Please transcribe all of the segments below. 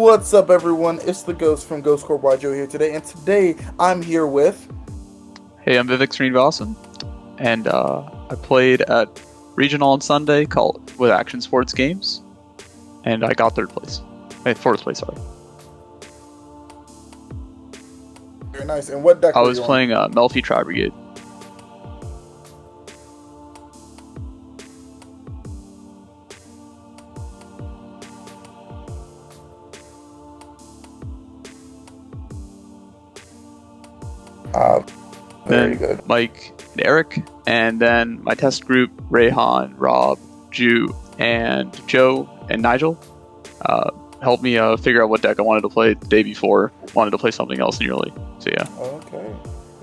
What's up, everyone? It's the Ghost from Ghost Corp YuGiOh here today, and today I'm here with... Hey, I'm Vivek Srinivasan, and I played at Regional on Sunday with Action Sports Games, and I got fourth place, sorry. Very nice. And what deck I were was you on? playing MELFFY TRIBRIGADE. Very good. Mike and Eric, and then my test group, Rayhan, Rob, Ju, and Joe, and Nigel, helped me figure out what deck I wanted to play the day before. Wanted to play something else nearly, so yeah. Okay.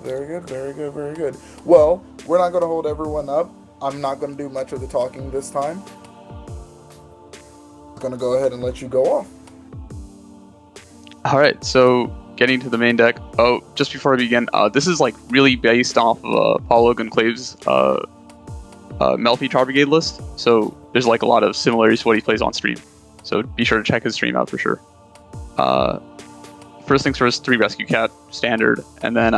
Very good, very good, very good. Well, we're not going to hold everyone up. I'm not going to do much of the talking this time. I'm going to go ahead and let you go off. Alright, so getting to the main deck. Oh, just before I begin, this is like really based off of Paulo Goncalves' MELFFY TRIBRIGADE list, so there's like a lot of similarities to what he plays on stream. So be sure to check his stream out for sure. First things first, 3 Rescue Cat, standard, and then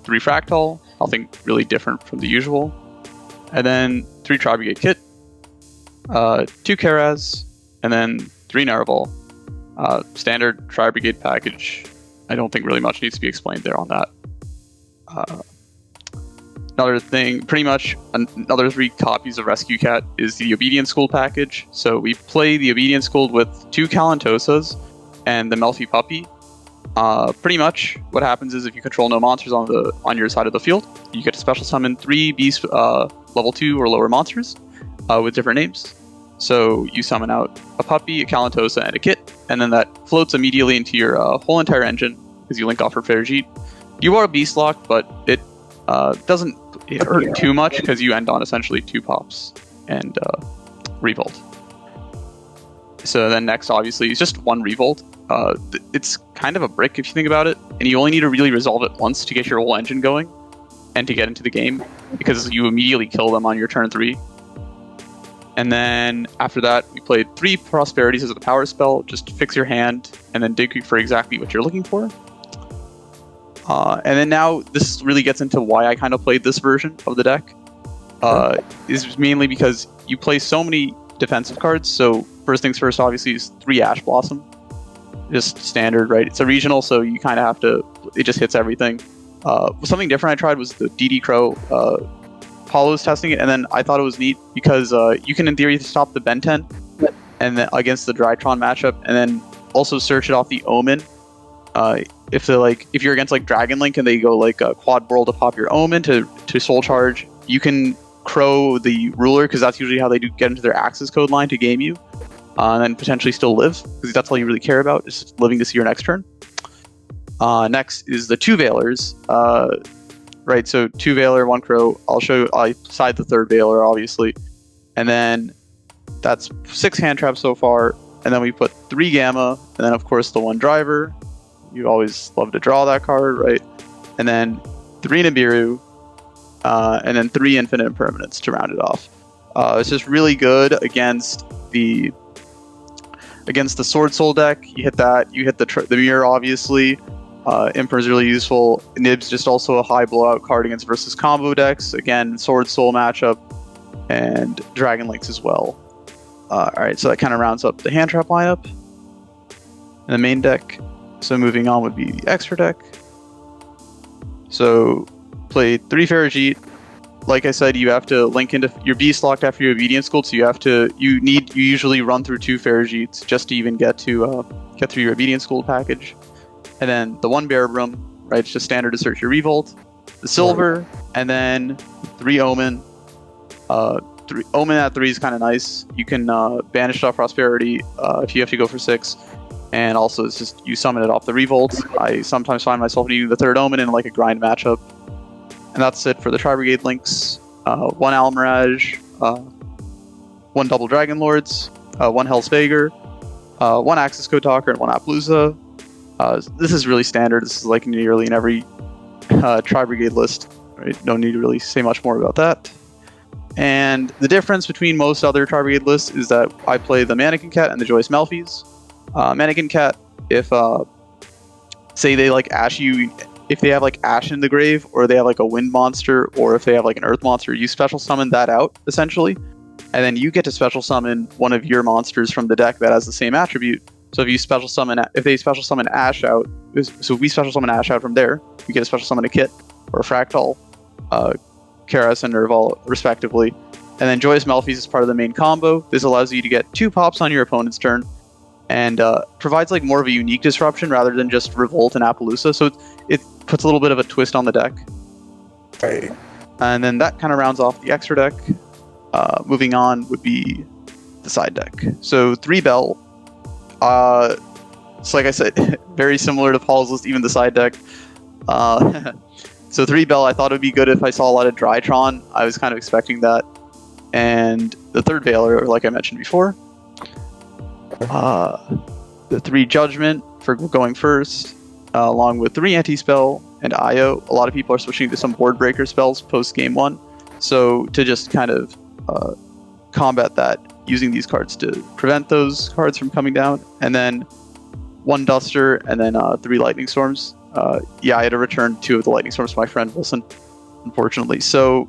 3 Fractal, nothing really different from the usual. And then 3 TRIBRIGADE Kit, 2 Karaz, and then 3 Naraval. Standard TRIBRIGADE package. I don't think really much needs to be explained there on that. Another thing, pretty much another 3 copies of Rescue Cat is the Obedience School package. So we play the Obedience School with 2 Kalantosas and the MELFFY Puppy. Pretty much what happens is if you control no monsters on your side of the field, you get to special summon 3 beast level 2 or lower monsters with different names. So you summon out a Puppy, a Kalantosa, and a Kit, and then that floats immediately into your whole entire engine because you link off for Ferajit. You are a Beast Lock, but it doesn't hurt too much because you end on essentially 2 pops and Revolt. So then next, obviously, is just 1 Revolt. It's kind of a brick if you think about it, and you only need to really resolve it once to get your whole engine going and to get into the game because you immediately kill them on your turn 3. And then after that, we played 3 Prosperities as a power spell, just to fix your hand, and then dig for exactly what you're looking for. And then now, this really gets into why I kind of played this version of the deck. Is mainly because you play so many defensive cards, so first things first, obviously, is 3 Ash Blossom. Just standard, right? It's a regional, so you kind of have to, it just hits everything. Something different I tried was the DD Crow. Paulo was testing it, and then I thought it was neat because you can, in theory, stop the Ben 10 and then against the Drytron matchup, and then also search it off the Omen. If you're against like Dragon Link and they go like a quad whirl to pop your Omen to soul charge, you can Crow the Ruler because that's usually how they do get into their Axis code line to game you, and then potentially still live because that's all you really care about is living to see your next turn. Next is the 2 Veilers. Right, so 2 Veiler, 1 Crow. I side the 3rd Veiler, obviously. And then that's 6 hand traps so far. And then we put 3 Gamma, and then of course the 1 Driver. You always love to draw that card, right? And then 3 Nibiru, and then 3 Infinite Impermanence to round it off. It's just really good against the Sword Soul deck. You hit that. You hit the Mirror, obviously. Imper is really useful. Nib's just also a high blowout card against versus combo decks. Again, Sword Soul matchup, and Dragon Links as well. Alright, so that kind of rounds up the hand trap lineup. And the main deck. So moving on would be the extra deck. So played 3 Ferajit. Like I said, you have to link into your Beast Locked after your Obedience School, so you usually run through 2 Ferajits just to even get through your Obedience School package. And then the 1 Bearbrum, right? It's just standard to search your Revolt. The Silver, and then 3 Omen. Omen at 3 is kind of nice. You can banish it off Prosperity if you have to go for 6. And also, it's just you summon it off the Revolt. I sometimes find myself needing the 3rd Omen in like a grind matchup. And that's it for the TRIBRIGADE links. 1 Almirage, 1 Double Dragon Lords, 1 Hellspager, 1 Axis Code Talker, and 1 Appaloosa. This is really standard. This is like nearly in every TRIBRIGADE list. Right? No need to really say much more about that. And the difference between most other TRIBRIGADE lists is that I play the Mannequin Cat and the Joyous Melffys. Mannequin Cat if say they like ash you, if they have like ash in the grave, or they have like a wind monster, or if they have like an earth monster, you special summon that out essentially, and then you get to special summon one of your monsters from the deck that has the same attribute. So if they special summon Ash out, so if we special summon Ash out from there, we get a special summon a Kit or a Fractal, Karas and Nerval respectively. And then Joyous Melffys is part of the main combo. This allows you to get 2 pops on your opponent's turn, and provides like more of a unique disruption rather than just Revolt and Appaloosa. So it puts a little bit of a twist on the deck. Right. And then that kind of rounds off the extra deck. Moving on would be the side deck. So 3 Bell. So like I said, very similar to Paul's list, even the side deck. So 3 Bell, I thought it would be good if I saw a lot of Drytron. I was kind of expecting that. And the 3rd Veiler, like I mentioned before. The 3 Judgment for going first, along with 3 Anti-Spell and IO. A lot of people are switching to some board breaker spells post game 1. So to just kind of combat that, using these cards to prevent those cards from coming down. And then 1 Duster, and then 3 Lightning Storms. I had to return 2 of the Lightning Storms to my friend Wilson, unfortunately. So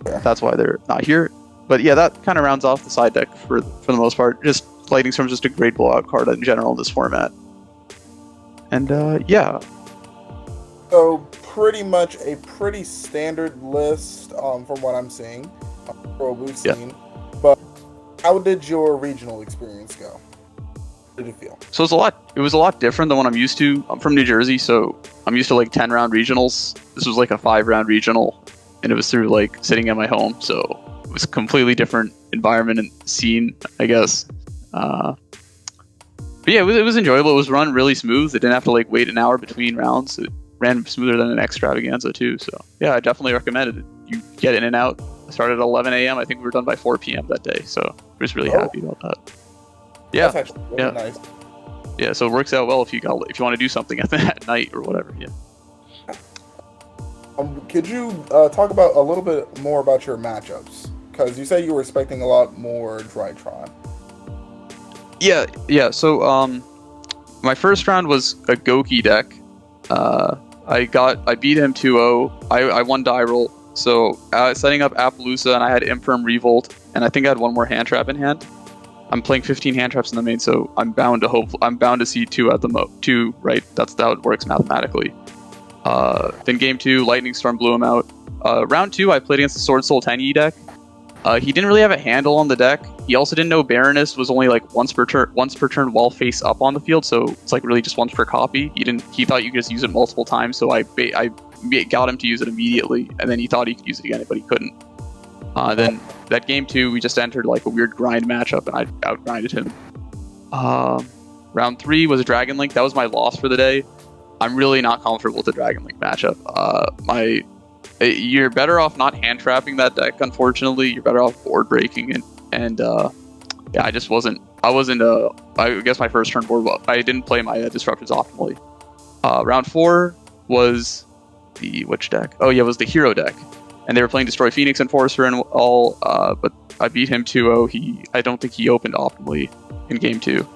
that's why they're not here. But yeah, that kind of rounds off the side deck for the most part. Just Lightning Storm is just a great blowout card in general in this format. And yeah. So pretty much a pretty standard list from what I'm seeing, from what we've seen. But how did your regional experience go? How did it feel? So it was a lot different than what I'm used to. I'm from New Jersey, so I'm used to like 10-round regionals. This was like a 5-round regional, and it was through like sitting at my home, so it was a completely different environment and scene, I guess. But yeah, it was enjoyable. It was run really smooth. It didn't have to like wait an hour between rounds. It ran smoother than an Extravaganza too. So yeah, I definitely recommend it. You get in and out. I started at 11 a.m. I think we were done by 4 p.m. that day. So I was really happy about that. Yeah, that's actually really nice. Yeah, so it works out well if you want to do something at night or whatever. Yeah. Could you talk about a little bit more about your matchups? Because you said you were expecting a lot more Drytron. Yeah. So my first round was a Goki deck. I beat him 2-0. I won die roll. So setting up Appaloosa, and I had Infirm Revolt, and I think I had 1 more hand trap in hand. I'm playing 15 hand traps in the main, so I'm bound to see 2 at the 2, right? That's how it works mathematically. Then game 2, Lightning Storm blew him out. Round 2, I played against the Sword Soul Tenyi deck. He didn't really have a handle on the deck. He also didn't know Baroness was only like once per turn while face up on the field, so it's like really just once per copy. He thought you could just use it multiple times, so I got him to use it immediately, and then he thought he could use it again, but he couldn't. Then that game 2, we just entered like a weird grind matchup, and I outgrinded him. Round 3 was a Dragon Link. That was my loss for the day. I'm really not comfortable with the Dragon Link matchup. You're better off not hand trapping that deck. Unfortunately, you're better off board breaking it. And yeah, I guess my first turn board. Well, I didn't play my disruptors optimally. Round 4 was which deck? Oh yeah, it was the hero deck, and they were playing Destroy Phoenix Enforcer and all. But I beat him 2-0. I don't think he opened optimally in game 2.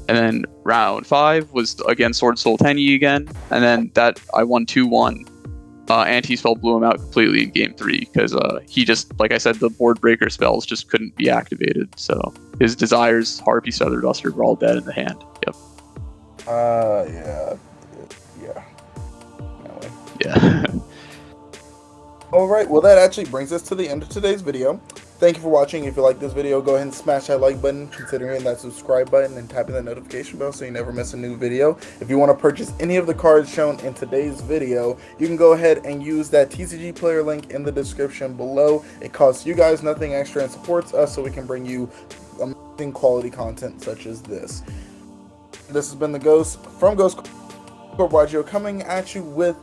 And then round 5 was again Sword Soul Tenyi again, and then that I won 2-1. Anti-spell blew him out completely in game 3 because he just, like I said, the board breaker spells just couldn't be activated. So his Desires, Harpy, Feather Duster were all dead in the hand. Yep. Yeah. Anyway. Yeah. Alright, well that actually brings us to the end of today's video. Thank you for watching. If you like this video, go ahead and smash that like button, considering that subscribe button, and tapping that notification bell so you never miss a new video. If you want to purchase any of the cards shown in today's video, you can go ahead and use that TCG player link in the description below. It costs you guys nothing extra and supports us so we can bring you amazing quality content such as this. This has been the Ghost from Ghost YuGiOh coming at you with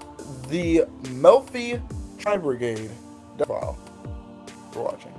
the MELFFY Tribrigade file. For watching.